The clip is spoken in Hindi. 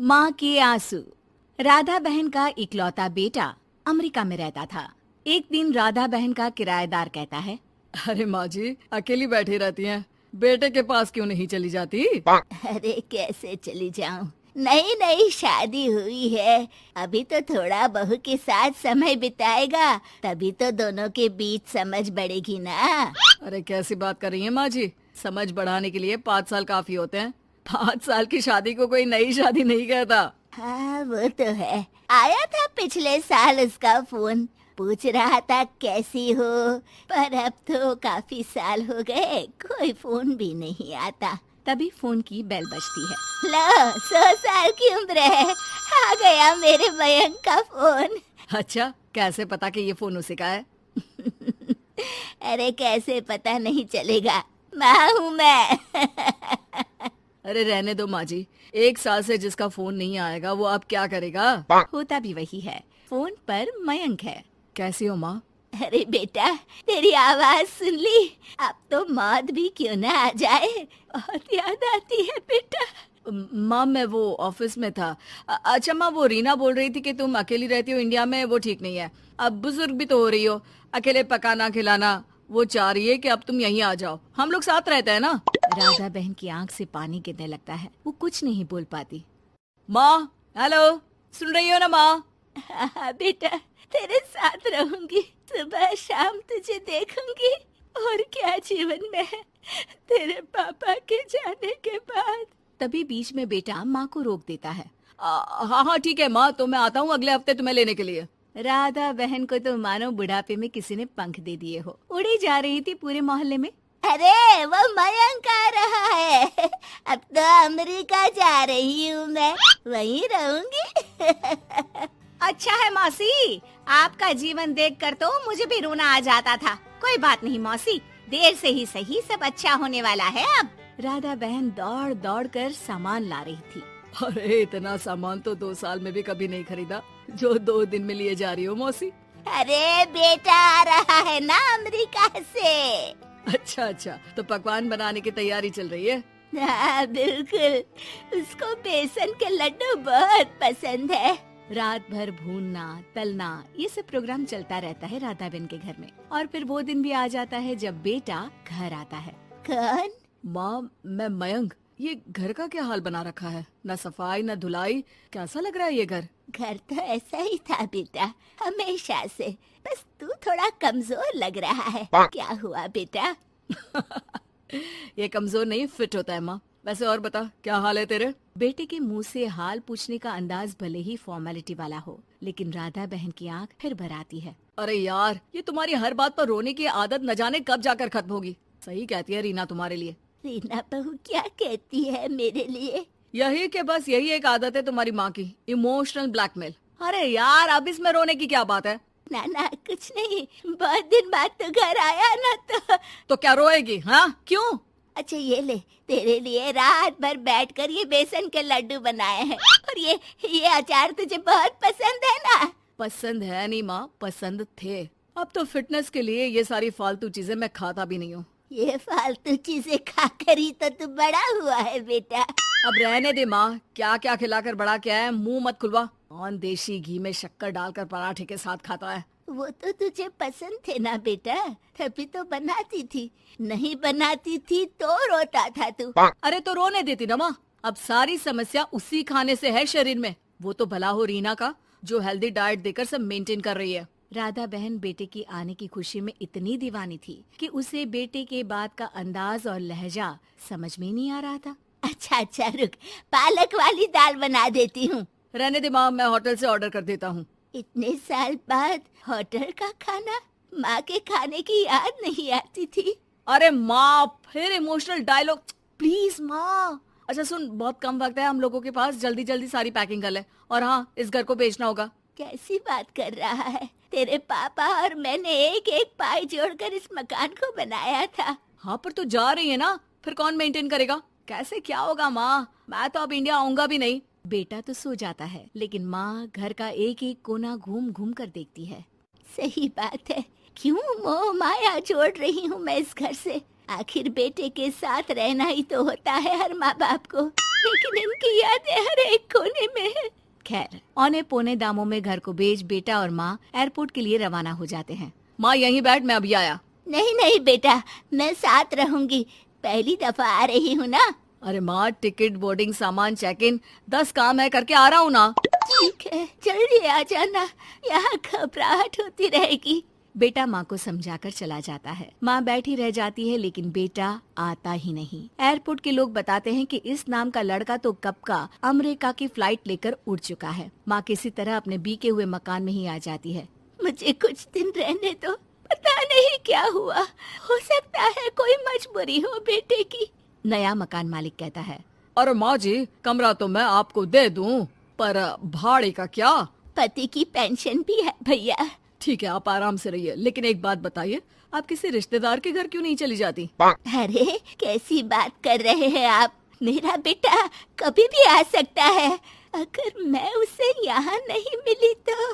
माँ के आंसू। राधा बहन का इकलौता बेटा अमेरिका में रहता था। एक दिन राधा बहन का किराएदार कहता है, अरे माँ जी अकेली बैठी रहती हैं, बेटे के पास क्यों नहीं चली जाती? अरे कैसे चली जाऊं, नई नई शादी हुई है, अभी तो थोड़ा बहू के साथ समय बिताएगा, तभी तो दोनों के बीच समझ बढ़ेगी ना। अरे कैसी बात कर रही हैं माँ जी, समझ बढ़ाने के लिए 5 साल काफी होते हैं। 5 साल की शादी को कोई नई शादी नहीं कहता। हाँ वो तो है, आया था पिछले साल उसका फोन, पूछ रहा था कैसी हो, पर अब तो काफी साल हो गए, कोई फोन भी नहीं आता। तभी फोन की बेल बजती है। लो 100 साल की उम्र है, आ गया मेरे मयंक का फोन। अच्छा कैसे पता कि ये फोन उसी का है? अरे कैसे पता नहीं चलेगा, माँ हूँ मैं। अरे रहने दो माँ जी, 1 साल से जिसका फोन नहीं आएगा वो अब क्या करेगा? होता भी वही है, फोन पर मयंक है। कैसी हो माँ? अरे बेटा तेरी आवाज सुन ली, अब तो मौत भी क्यों ना आ जाए, बहुत याद आती है बेटा। माँ मैं वो ऑफिस में था। अच्छा माँ, वो रीना बोल रही थी कि तुम अकेली रहती हो इंडिया में, वो ठीक नहीं है। अब बुजुर्ग भी तो हो रही हो, अकेले पकाना खिलाना, वो चाह रही है कि अब तुम यहीं आ जाओ, हम लोग साथ रहते हैं ना। राधा बहन की आंख से पानी गिरने लगता है, वो कुछ नहीं बोल पाती। माँ हेलो, सुन रही हो ना माँ? हाँ बेटा तेरे साथ रहूंगी, सुबह शाम तुझे देखूंगी, और क्या जीवन में है तेरे पापा के जाने के बाद। तभी बीच में बेटा माँ को रोक देता है। हाँ हाँ ठीक है माँ, तो मैं आता हूँ अगले हफ्ते तुम्हें लेने के लिए। राधा बहन को तो मानो बुढ़ापे में किसी ने पंख दे दिए हो, उड़ी जा रही थी पूरे मोहल्ले में। अरे वो मयंक आ रहा है, अब तो अमेरिका जा रही हूँ मैं, वहीं रहूंगी। अच्छा है मौसी, आपका जीवन देखकर तो मुझे भी रोना आ जाता था। कोई बात नहीं मौसी, देर से ही सही सब अच्छा होने वाला है अब। राधा बहन दौड़ दौड़ कर सामान ला रही थी। अरे इतना सामान तो 2 साल में भी कभी नहीं खरीदा जो 2 दिन में लिए जा रही हो मौसी। अरे बेटा आ रहा है ना अमेरिका से। अच्छा अच्छा, तो पकवान बनाने की तैयारी चल रही है? हाँ बिल्कुल, उसको बेसन के लड्डू बहुत पसंद है। रात भर भूनना तलना ये सब प्रोग्राम चलता रहता है राधा बहन के घर में। और फिर वो दिन भी आ जाता है जब बेटा घर आता है। कौन? माँ मैं मयंक, ये घर का क्या हाल बना रखा है, न सफाई न धुलाई, कैसा लग रहा है ये घर? घर तो ऐसा ही था बेटा, हमेशा से, बस तू थोड़ा कमजोर लग रहा है। क्या हुआ बेटा? ये कमजोर नहीं फिट होता है माँ। वैसे और बता क्या हाल है तेरे? बेटे के मुंह से हाल पूछने का अंदाज भले ही फॉर्मेलिटी वाला हो, लेकिन राधा बहन की आंख फिर भर आती है। अरे यार, ये तुम्हारी हर बात पर रोने की आदत न जाने कब जाकर खत्म होगी। सही कहती है रीना तुम्हारे लिए। रीना बहू क्या कहती है मेरे लिए? यही कि बस यही एक आदत है तुम्हारी माँ की, इमोशनल ब्लैकमेल। अरे यार अब इसमें रोने की क्या बात है? ना ना कुछ नहीं, बहुत दिन बाद तो घर आया ना तो क्या रोएगी? हाँ क्यों? अच्छा ये ले, तेरे लिए रात भर बैठकर ये बेसन के लड्डू बनाए हैं, और ये अचार तुझे बहुत पसंद है ना? पसंद है नहीं माँ, पसंद थे। अब तो फिटनेस के लिए ये सारी फालतू चीजें मैं खाता भी नहीं हूँ। ये फालतू चीजें खाकर ही तो तू बड़ा हुआ है बेटा। अब रहने दे माँ, क्या क्या खिलाकर बड़ा क्या है, मुंह मत खुलवा। कौन देशी घी में शक्कर डालकर पराठे के साथ खाता है? वो तो तुझे पसंद थे ना बेटा, तभी तो बनाती थी, नहीं बनाती थी तो रोता था तू। अरे तो रोने देती ना माँ, अब सारी समस्या उसी खाने से है शरीर में। वो तो भला हो रीना का, जो हेल्दी डाइट देकर सब मेंटेन कर रही है। राधा बहन बेटे की आने की खुशी में इतनी दीवानी थी कि उसे बेटे के बात का अंदाज और लहजा समझ में नहीं आ रहा था। अच्छा रुक, पालक वाली दाल बना देती हूँ। रहने दे माँ, मैं होटल से ऑर्डर कर देता हूँ। इतने साल बाद होटल का खाना, माँ के खाने की याद नहीं आती थी? अरे माँ फिर इमोशनल डायलॉग, प्लीज माँ। अच्छा सुन, बहुत कम वक्त है हम लोगों के पास, जल्दी जल्दी सारी पैकिंग कर ले, और हाँ इस घर को बेचना होगा। कैसी बात कर रहा है, तेरे पापा और मैंने एक एक पाई जोड़कर इस मकान को बनाया था। हाँ पर तू जा रही है ना, फिर कौन मेंटेन करेगा? कैसे क्या होगा माँ, मैं तो अब इंडिया आऊंगा भी नहीं। बेटा तो सो जाता है, लेकिन माँ घर का एक एक कोना घूम घूम कर देखती है। सही बात है, क्यों मोह माया जोड़ रही हूँ मैं इस घर से? आखिर बेटे के साथ रहना ही तो होता है हर माँ बाप को, लेकिन इनकी यादें हर एक कोने औने पौने दामों में घर को बेच बेटा और माँ एयरपोर्ट के लिए रवाना हो जाते हैं। माँ यहीं बैठ, मैं अभी आया। नहीं नहीं बेटा, मैं साथ रहूंगी, पहली दफा आ रही हूँ ना। अरे माँ, टिकट, बोर्डिंग, सामान, चेक इन 10 काम है, करके आ रहा हूँ ना। ठीक है, जल्दी आ जाना, यहाँ घबराहट होती रहेगी। बेटा माँ को समझाकर चला जाता है। माँ बैठी रह जाती है लेकिन बेटा आता ही नहीं। एयरपोर्ट के लोग बताते हैं कि इस नाम का लड़का तो कब का अमेरिका की फ्लाइट लेकर उड़ चुका है। माँ किसी तरह अपने बीके हुए मकान में ही आ जाती है। मुझे कुछ दिन रहने दो, पता नहीं क्या हुआ, हो सकता है कोई मजबूरी हो बेटे की। नया मकान मालिक कहता है। अरे माँ जी, कमरा तो मैं आपको दे दूँ, पर भाड़े का क्या? पति की पेंशन भी है भैया। ठीक है, आप आराम से रहिए, लेकिन एक बात बताइए, आप किसी रिश्तेदार के घर क्यों नहीं चली जाती? अरे कैसी बात कर रहे हैं आप, मेरा बेटा कभी भी आ सकता है। अगर मैं उसे यहाँ नहीं मिली तो